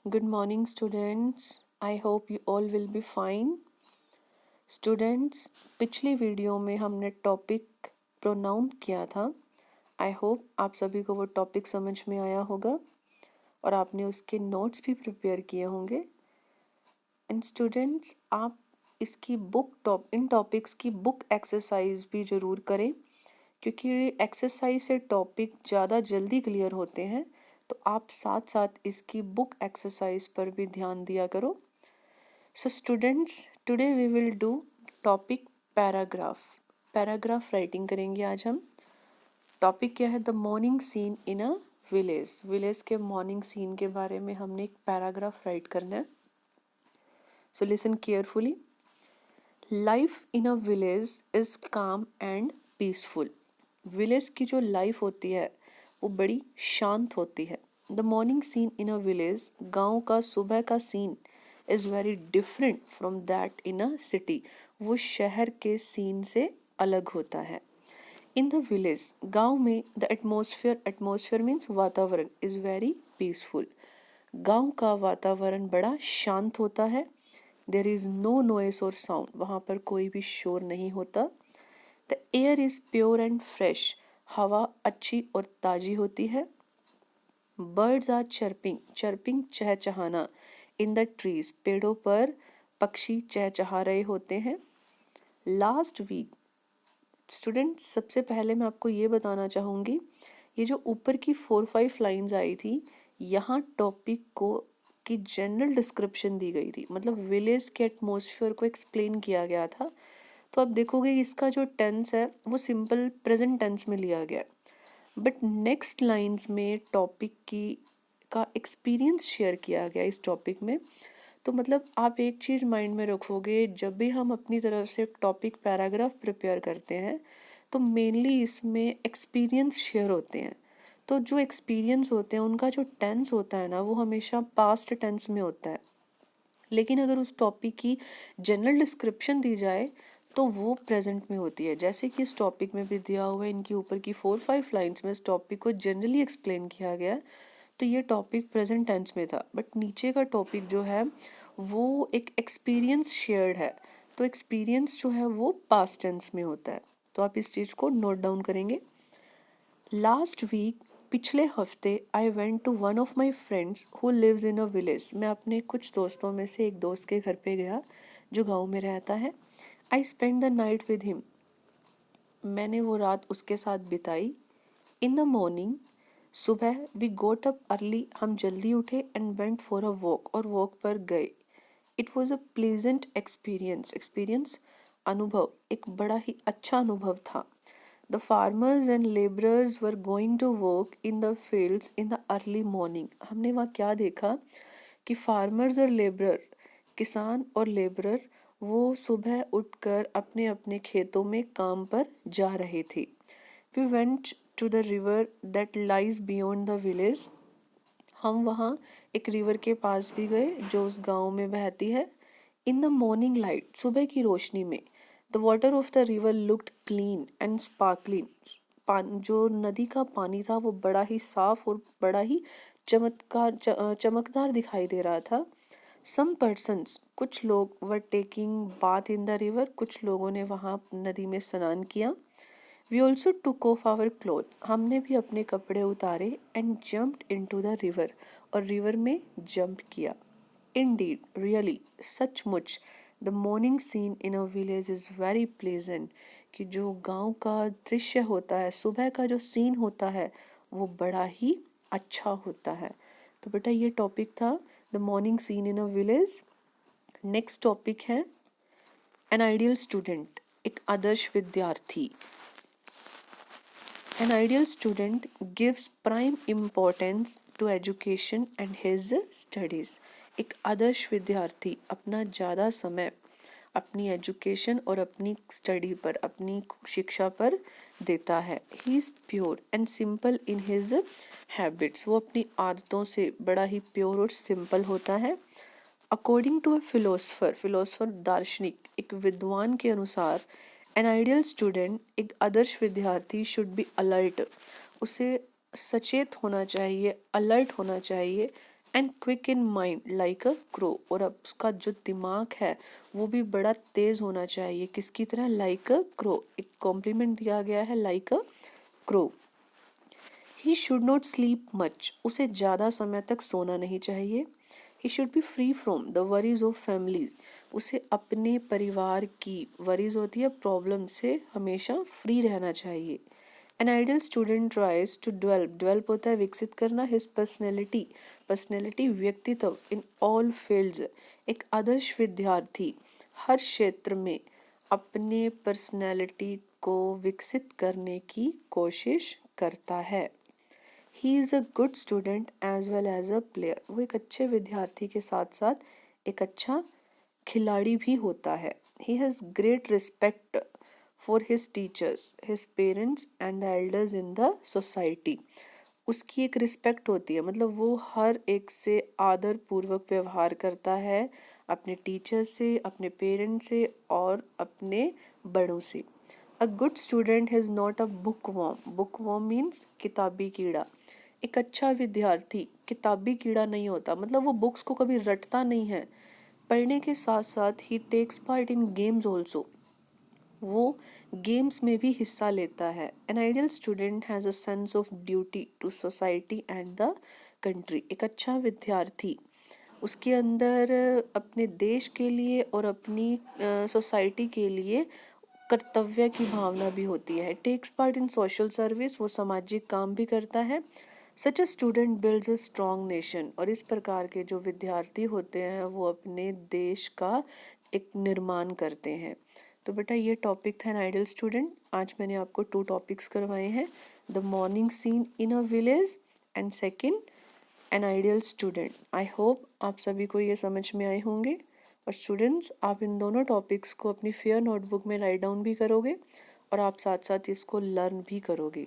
Good morning, students. I hope you all will be fine. Students, पिछली video में हमने topic pronoun किया था. आई होप आप सभी को वो टॉपिक समझ में आया होगा और आपने उसके नोट्स भी प्रिपेयर किए होंगे. एंड स्टूडेंट्स, आप इसकी इन टॉपिक्स की बुक एक्सरसाइज भी ज़रूर करें, क्योंकि एक्सरसाइज से टॉपिक ज़्यादा जल्दी क्लियर होते हैं. तो आप साथ साथ इसकी बुक एक्सरसाइज पर भी ध्यान दिया करो. So students, today we will do topic paragraph. Paragraph writing करेंगे आज हम. टॉपिक क्या है? The morning scene in a village. Village के मॉर्निंग सीन के बारे में हमने एक पैराग्राफ राइट करना है. So listen carefully. Life in a village is काम एंड पीसफुल. विलेज की जो लाइफ होती है वो बड़ी शांत होती है. The morning scene in a village, गांव का सुबह का scene, is very different from that in a city. वो शहर के सीन से अलग होता है. इन द विलेज, गांव में, द एटमोसफियर मीन्स वातावरण, इज वेरी पीसफुल. गांव का वातावरण बड़ा शांत होता है. देर इज नो नॉइस और साउंड. वहाँ पर कोई भी शोर नहीं होता. The air is pure and fresh. हवा अच्छी और ताजी होती है. Birds are chirping. चर्पिंग चहचहाना. इन द ट्रीज, पेड़ों पर पक्षी चहचहा रहे होते हैं. लास्ट वीक, स्टूडेंट, सबसे पहले मैं आपको ये बताना चाहूँगी, ये जो ऊपर की 4-5 लाइंस आई थी, यहाँ टॉपिक को की जनरल डिस्क्रिप्शन दी गई थी. मतलब विलेज के एटमॉस्फेयर को एक्सप्लेन किया गया था. तो आप देखोगे इसका जो टेंस है वो सिंपल प्रेजेंट टेंस में लिया गया है. बट नेक्स्ट लाइंस में टॉपिक की का एक्सपीरियंस शेयर किया गया इस टॉपिक में. तो मतलब आप एक चीज़ माइंड में रखोगे, जब भी हम अपनी तरफ से टॉपिक पैराग्राफ प्रिपेयर करते हैं तो मेनली इसमें एक्सपीरियंस शेयर होते हैं. तो जो एक्सपीरियंस होते हैं उनका जो टेंस होता है ना, वो हमेशा पास्ट टेंस में होता है. लेकिन अगर उस टॉपिक की जनरल डिस्क्रिप्शन दी जाए तो वो प्रेजेंट में होती है. जैसे कि इस टॉपिक में भी दिया हुआ है, इनकी ऊपर की 4-5 लाइंस में इस टॉपिक को जनरली एक्सप्लेन किया गया है. तो ये टॉपिक प्रेजेंट टेंस में था. बट नीचे का टॉपिक जो है वो एक एक्सपीरियंस शेयर्ड है. तो एक्सपीरियंस जो है वो पास्ट टेंस में होता है. तो आप इस चीज़ को नोट डाउन करेंगे. लास्ट वीक, पिछले हफ्ते, I went to one of my friends who lives in a village. मैं अपने कुछ दोस्तों में से एक दोस्त के घर पे गया जो गांव में रहता है. I spend the night with him. मैंने वो रात उसके साथ बिताई. इन द मॉर्निंग, सुबह, वी गोट अप अर्ली, हम जल्दी उठे, and went for a walk, और वॉक पर गए. It was a pleasant experience. Experience, अनुभव, एक बड़ा ही अच्छा अनुभव था. The farmers and labourers were going to work in the fields in the early morning. हमने वहाँ क्या देखा कि फार्मर्स और लेबरर, किसान और लेबरर, वो सुबह उठकर अपने अपने खेतों में काम पर जा रहे थे. We went to the river that lies beyond the village. हम वहाँ एक रिवर के पास भी गए जो उस गांव में बहती है. इन द मॉर्निंग लाइट, सुबह की रोशनी में, the water of the river looked clean and sparkling. जो नदी का पानी था वो बड़ा ही साफ और बड़ा ही चमकदार दिखाई दे रहा था. सम पर्सन्स, कुछ लोग, were taking bath in the river. कुछ लोगों ने वहाँ नदी में स्नान किया. We also took off our cloth. हमने भी अपने कपड़े उतारे. And jumped into the river. और रिवर में जंप किया. इंडीड, रियली, सचमुच, the morning scene in a village is very pleasant. कि जो गांव का दृश्य होता है, सुबह का जो सीन होता है, वो बड़ा ही अच्छा होता है. तो बेटा ये टॉपिक था the morning scene in a village. Next topic है एन आइडियल स्टूडेंट, एक आदर्श विद्यार्थी. An ideal student gives prime importance to education and his studies. एक आदर्श विद्यार्थी अपना ज़्यादा समय अपनी एजुकेशन और अपनी स्टडी पर, अपनी शिक्षा पर देता है. He is pure and simple in his habits. वो अपनी आदतों से बड़ा ही प्योर और सिंपल होता है. अकॉर्डिंग टू अ फिलोसफर, दार्शनिक, एक विद्वान के अनुसार, एन आइडियल स्टूडेंट, एक आदर्श विद्यार्थी, शुड बी अलर्ट. उसे सचेत होना चाहिए, अलर्ट होना चाहिए. And quick in mind like a crow, और अब उसका जो दिमाग है वो भी बड़ा तेज होना चाहिए, किसकी तरह, लाइक अ क्रो। एक कॉम्प्लीमेंट दिया गया है, like a crow. He should not sleep much, उसे ज़्यादा समय तक सोना नहीं चाहिए। He should be free from the worries of families, उसे अपने परिवार की वरीज होती है, प्रॉब्लम से हमेशा फ्री रहना चाहिए। An ideal student tries to develop, develop होता है विकसित करना, हिज पर्सनैलिटी, पर्सनैलिटी व्यक्तित्व, इन ऑल फील्ड्स, एक आदर्श विद्यार्थी हर क्षेत्र में अपने पर्सनैलिटी को विकसित करने की कोशिश करता है। He is a good student as well as a player, वो एक अच्छे विद्यार्थी के साथ साथ एक अच्छा खिलाड़ी भी होता है। He has great respect for his teachers, his parents and the elders in the society, उसकी एक रिस्पेक्ट होती है, मतलब वो हर एक से आदर पूर्वक व्यवहार करता है, अपने टीचर से, अपने पेरेंट्स से और अपने बड़ों से। A good student is not a book worm, book worm means किताबी कीड़ा। एक अच्छा विद्यार्थी किताबी कीड़ा नहीं होता, मतलब वो बुक्स को कभी रटता नहीं है, पढ़ने के साथ साथ ही takes part in games also, वो गेम्स में भी हिस्सा लेता है। An ideal student has a sense of duty to society and the country, एक अच्छा विद्यार्थी उसके अंदर अपने देश के लिए और अपनी सोसाइटी के लिए कर्तव्य की भावना भी होती है। Takes part in social service, वो सामाजिक काम भी करता है। Such a student builds a strong nation, और इस प्रकार के जो विद्यार्थी होते हैं वो अपने देश का एक निर्माण करते हैं। तो बेटा ये टॉपिक था एन आइडियल स्टूडेंट। आज मैंने आपको 2 टॉपिक्स करवाए हैं, the morning scene in a village and second N ideal student. I hope आप सभी को ये समझ में आए होंगे। और स्टूडेंट्स, आप इन दोनों टॉपिक्स को अपनी फेयर नोटबुक में राइट डाउन भी करोगे और आप साथ साथ इसको लर्न भी करोगे।